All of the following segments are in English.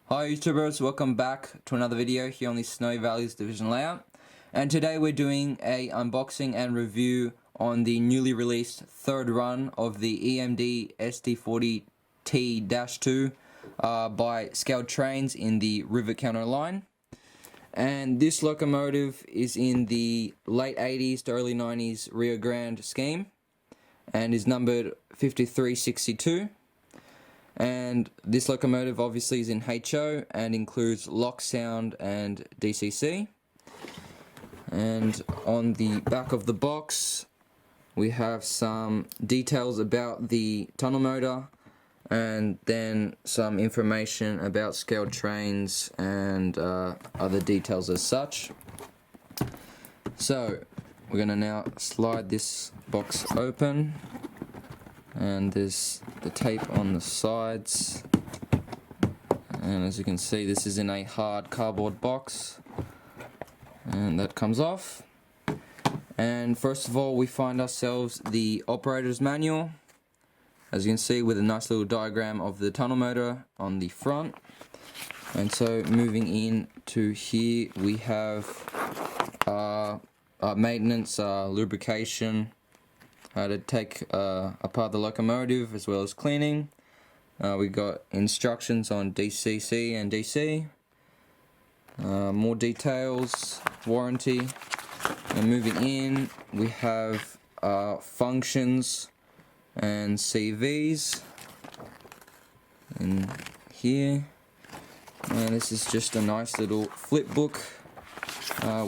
Hi YouTubers, welcome back to another video here on the Snowy Valleys Division Layout. And today we're doing a unboxing and review on the newly released third run of the EMD SD40T-2 by ScaleTrains in the rivet counter line. And this locomotive is in the late 80s to early 90s RioGrande scheme and is numbered 5362. And this locomotive obviously is in HO and includes lock sound and DCC. And on the back of the box we have some details about the tunnel motor and then some information about ScaleTrains and other details as such. So we're going to now slide this box open. And there's the tape on the sides, and as you can see this is in a hard cardboard box, and that comes off. And first of all we find ourselves the operator's manual, as you can see, with a nice little diagram of the tunnel motor on the front. And so moving in to here we have maintenance, lubrication, how to take apart the locomotive as well as cleaning. We got instructions on DCC and DC, more details, warranty, and moving in we have functions and CVs in here, and this is just a nice little flip book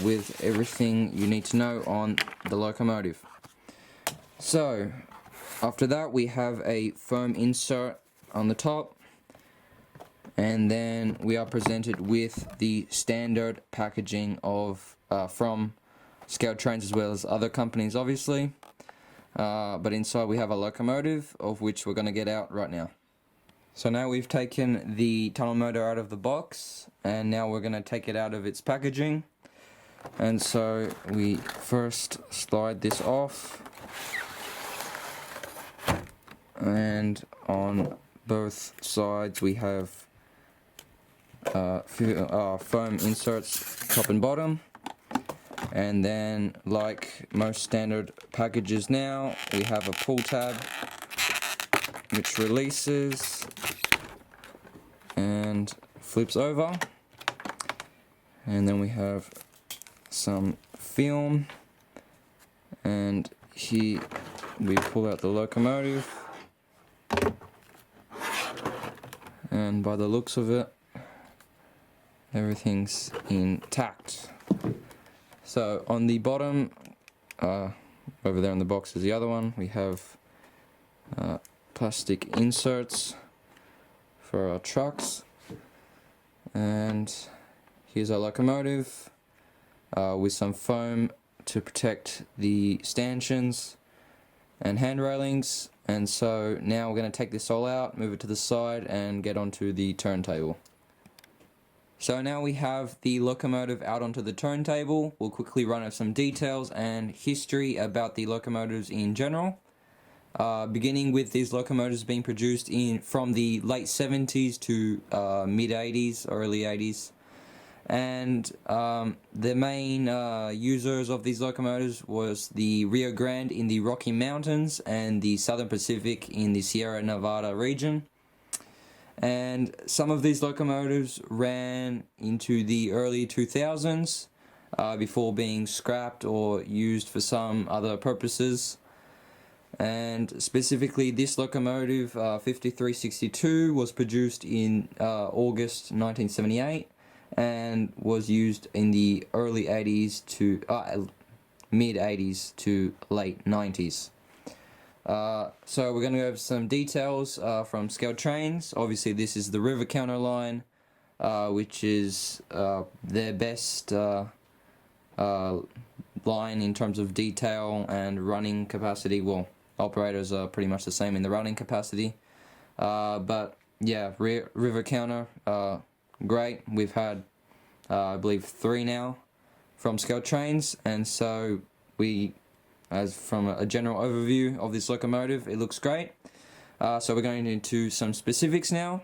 with everything you need to know on the locomotive. So after that we have a foam insert on the top, and then we are presented with the standard packaging of from ScaleTrains as well as other companies obviously, but inside we have a locomotive, of which we're going to get out right now. So now we've taken the tunnel motor out of the box, and now we're going to take it out of its packaging. And so we first slide this off, and on both sides we have foam inserts top and bottom. And then, like most standard packages now, we have a pull tab which releases and flips over, and then we have some film, and here we pull out the locomotive, and by the looks of it everything's intact. So on the bottom, over there in the box is the other one, we have plastic inserts for our trucks, and here's our locomotive with some foam to protect the stanchions and hand railings. And so now we're going to take this all out, move it to the side, and get onto the turntable. So now we have the locomotive out onto the turntable. We'll quickly run over some details and history about the locomotives in general. Beginning with these locomotives being produced from the late 70s to mid 80s, early 80s. And the main users of these locomotives was the RioGrande in the Rocky Mountains and the Southern Pacific in the Sierra Nevada region. And some of these locomotives ran into the early 2000s before being scrapped or used for some other purposes. And specifically this locomotive, 5362, was produced in August 1978 and was used in the early 80s to mid 80s to late 90s. So we're going to go over some details from ScaleTrains. Obviously this is the rivet counter line, which is their best line in terms of detail and running capacity. Well, operators are pretty much the same in the running capacity, but yeah, rivet counter, great. We've had I believe 3 now from ScaleTrains, and so as from a general overview of this locomotive, it looks great. So we're going into some specifics now.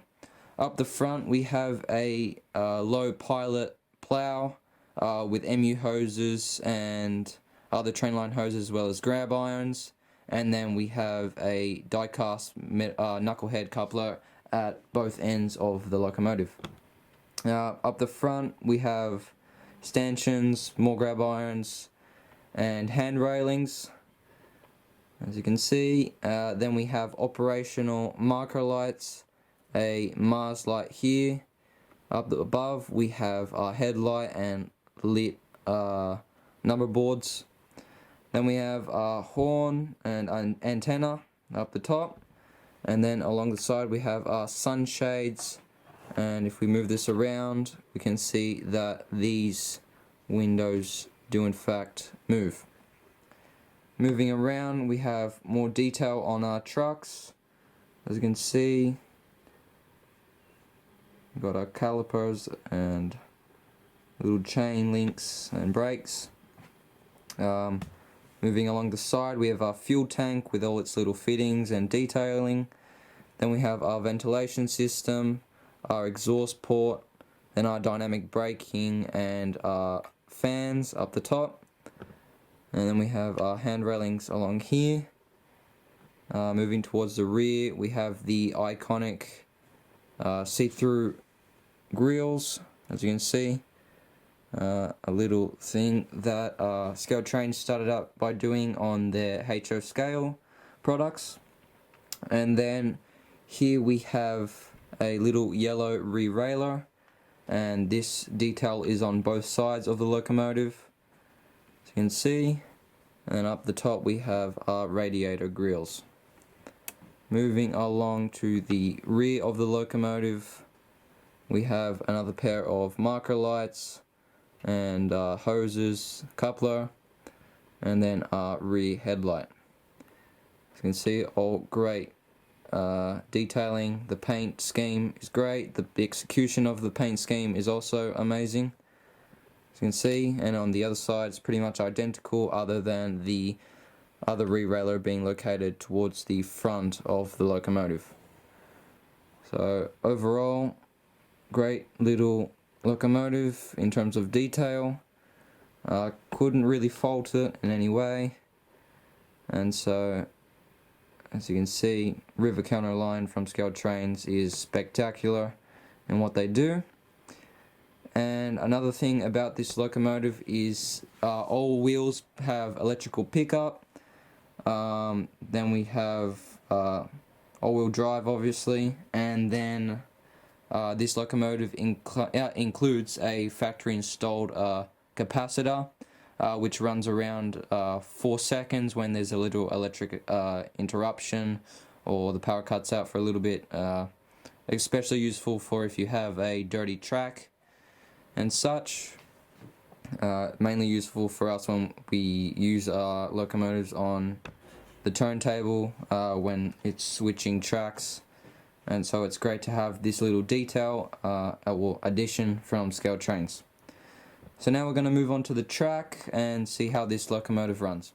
Up the front we have a low pilot plow with MU hoses and other train line hoses as well as grab irons, and then we have a die-cast knucklehead coupler at both ends of the locomotive. Up the front we have stanchions, more grab irons and hand railings, as you can see. Then we have operational marker lights, a Mars light here. Up above we have our headlight and lit number boards. Then we have our horn and an antenna up the top, and then along the side we have our sunshades, and if we move this around we can see that these windows do in fact move. Moving around we have more detail on our trucks. As you can see, we've got our calipers and little chain links and brakes. Moving along the side we have our fuel tank with all its little fittings and detailing. Then we have our ventilation system, our exhaust port, then our dynamic braking and our fans up the top. And then we have our hand railings along here. Moving towards the rear we have the iconic see-through grills, as you can see. A little thing that ScaleTrains started up by doing on their HO scale products. And then here we have a little yellow re-railer, and this detail is on both sides of the locomotive, as you can see. And up the top we have our radiator grills. Moving along to the rear of the locomotive we have another pair of marker lights and hoses, coupler, and then our rear headlight. As you can see, all great detailing. The paint scheme is great. The execution of the paint scheme is also amazing, as you can see. And on the other side it's pretty much identical, other than the other re-railer being located towards the front of the locomotive. So overall, great little locomotive in terms of detail. Couldn't really fault it in any way. And so, as you can see, River Counter Line from ScaleTrains is spectacular in what they do. And another thing about this locomotive is all wheels have electrical pickup. Then we have all-wheel drive, obviously, and then this locomotive includes a factory installed capacitor, which runs around 4 seconds when there's a little electric interruption or the power cuts out for a little bit. Especially useful for if you have a dirty track and such. Mainly useful for us when we use our locomotives on the turntable when it's switching tracks. And so it's great to have this little detail, addition from ScaleTrains. So now we're going to move on to the track and see how this locomotive runs.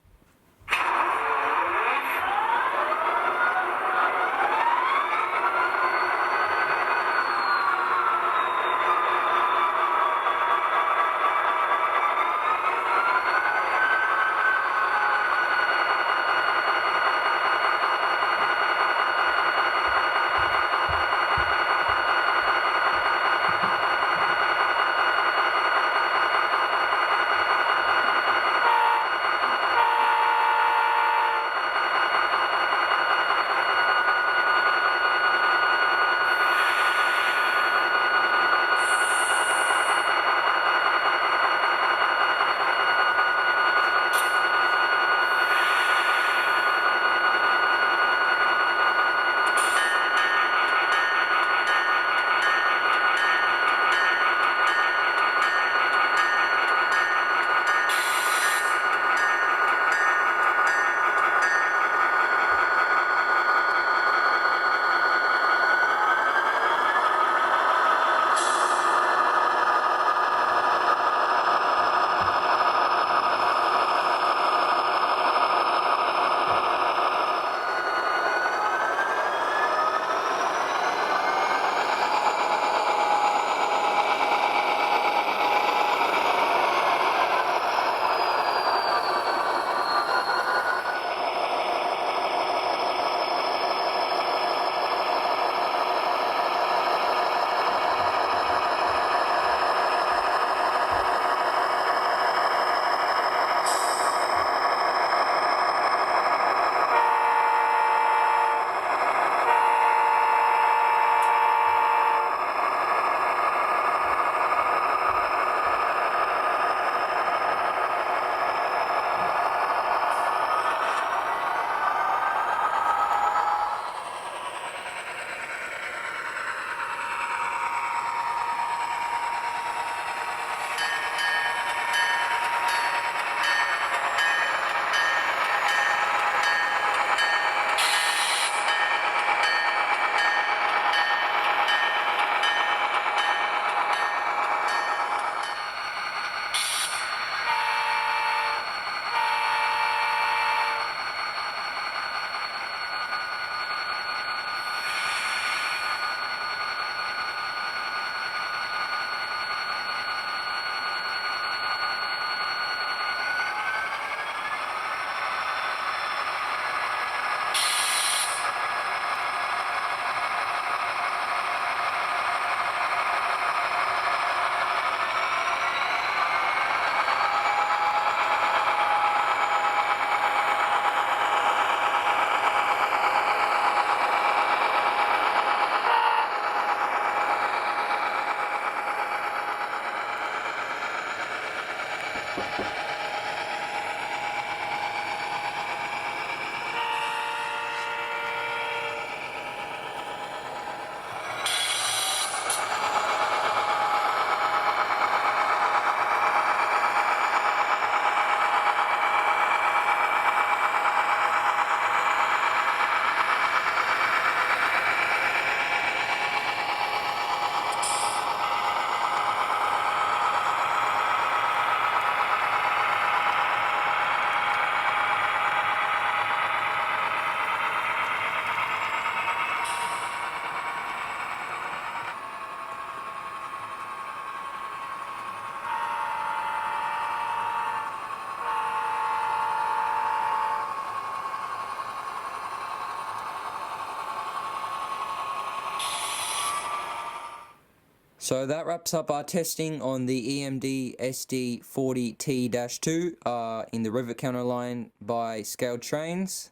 So that wraps up our testing on the EMD SD40T-2 in the rivet counter line by ScaleTrains.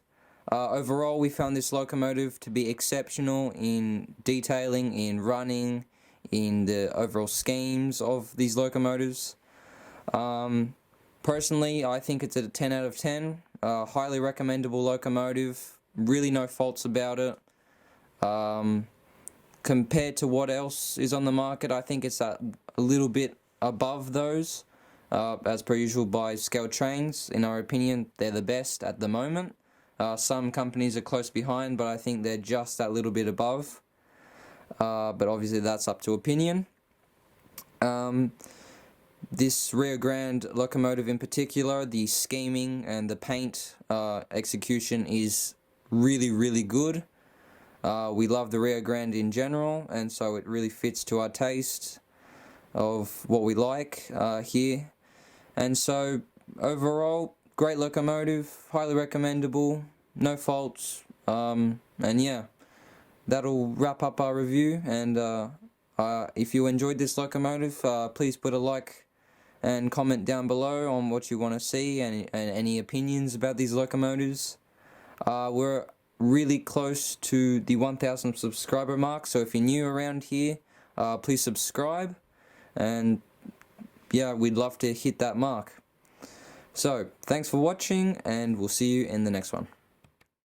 Overall, we found this locomotive to be exceptional in detailing, in running, in the overall schemes of these locomotives. Personally, I think it's a 10 out of 10. Highly recommendable locomotive. Really no faults about it. Compared to what else is on the market, I think it's a little bit above those, as per usual by ScaleTrains. In our opinion, they're the best at the moment. Some companies are close behind, but I think they're just that little bit above. But obviously that's up to opinion. This RioGrande locomotive in particular, the scheming and the paint execution is really good. We love the RioGrande in general, and so it really fits to our taste of what we like here. And so overall, great locomotive, highly recommendable, no faults, and yeah, that'll wrap up our review. And if you enjoyed this locomotive, please put a like and comment down below on what you want to see and any opinions about these locomotives. We're really close to the 1,000 subscriber mark, so if you're new around here, please subscribe, and yeah, we'd love to hit that mark. So thanks for watching, and we'll see you in the next one.